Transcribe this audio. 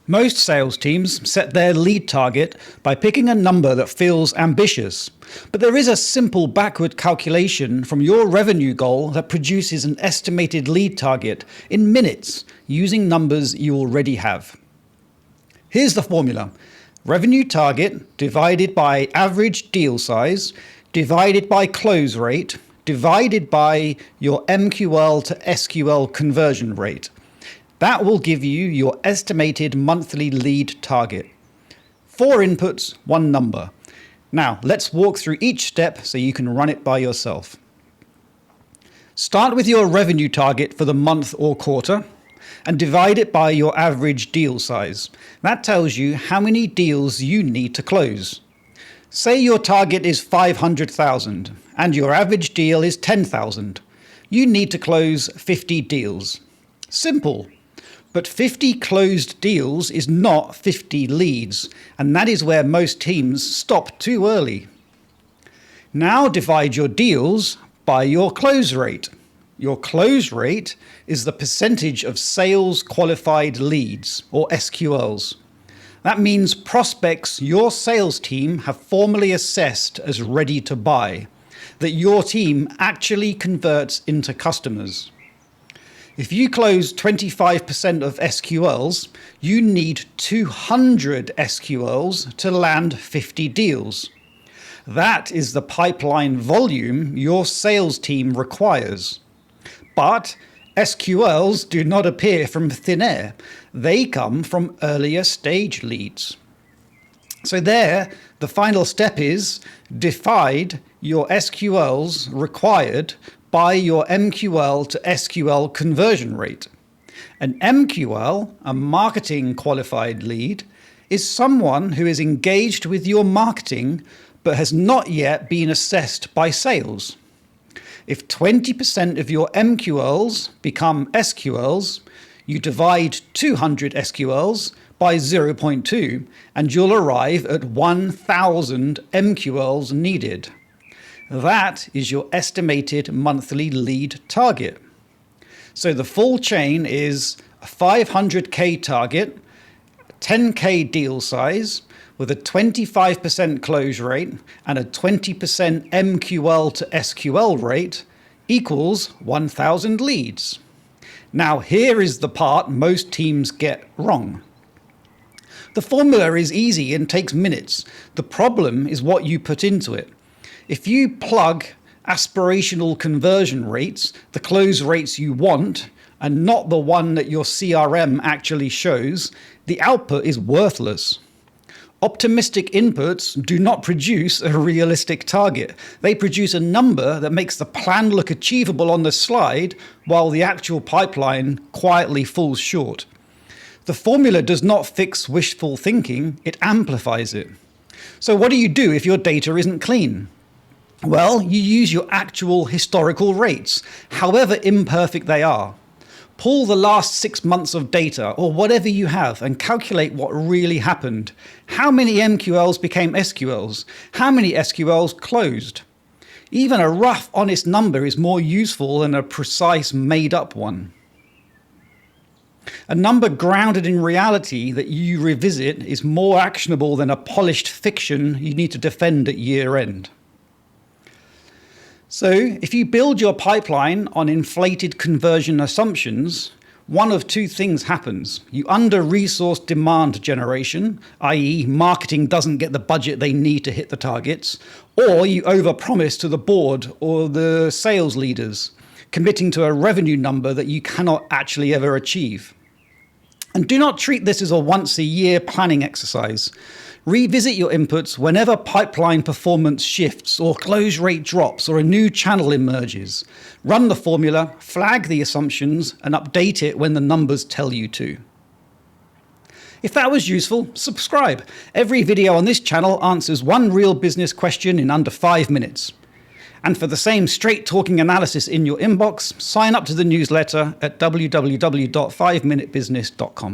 Most sales teams set their lead target by picking a number that feels ambitious, but there is a simple backward calculation from your revenue goal that produces an estimated lead target in minutes using numbers you already have. Here's the formula. Revenue target divided by average deal size divided by close rate divided by your MQL to SQL conversion rate. That will give you your estimated monthly lead target. 4 inputs, 1 number. Now, let's walk through each step so you can run it by yourself. Start with your revenue target for the month or quarter and divide it by your average deal size. That tells you how many deals you need to close. Say your target is 500,000 and your average deal is 10,000. You need to close 50 deals. Simple. But 50 closed deals is not 50 leads, and that is where most teams stop too early. Now divide your deals by your close rate. Your close rate is the percentage of sales qualified leads, or SQLs. That means prospects your sales team have formally assessed as ready to buy, that your team actually converts into customers. If you close 25% of SQLs, you need 200 SQLs to land 50 deals. That is the pipeline volume your sales team requires. But SQLs do not appear from thin air. They come from earlier stage leads. So there, the final step is divide your SQLs required by your MQL to SQL conversion rate. An MQL, a marketing qualified lead, is someone who is engaged with your marketing but has not yet been assessed by sales. If 20% of your MQLs become SQLs, you divide 200 SQLs by 0.2 and you'll arrive at 1,000 MQLs needed. That is your estimated monthly lead target. So the full chain is a 500K target, 10K deal size, with a 25% close rate and a 20% MQL to SQL rate equals 1,000 leads. Now here is the part most teams get wrong. The formula is easy and takes minutes. The problem is what you put into it. If you plug aspirational conversion rates, the close rates you want, and not the one that your CRM actually shows, the output is worthless. Optimistic inputs do not produce a realistic target. They produce a number that makes the plan look achievable on the slide, while the actual pipeline quietly falls short. The formula does not fix wishful thinking, it amplifies it. So what do you do if your data isn't clean? Well, you use your actual historical rates, however imperfect they are. Pull the last 6 months of data, or whatever you have, and calculate what really happened. How many MQLs became SQLs? How many SQLs closed? Even a rough, honest number is more useful than a precise, made-up one. A number grounded in reality that you revisit is more actionable than a polished fiction you need to defend at year-end. So if you build your pipeline on inflated conversion assumptions, one of two things happens. You under-resource demand generation, i.e. marketing doesn't get the budget they need to hit the targets, or you overpromise to the board or the sales leaders, committing to a revenue number that you cannot actually ever achieve. And do not treat this as a once-a-year planning exercise. Revisit your inputs whenever pipeline performance shifts or close rate drops or a new channel emerges. Run the formula, flag the assumptions, and update it when the numbers tell you to. If that was useful, subscribe. Every video on this channel answers one real business question in under 5 minutes. And for the same straight-talking analysis in your inbox, sign up to the newsletter at www.5minutebusiness.com.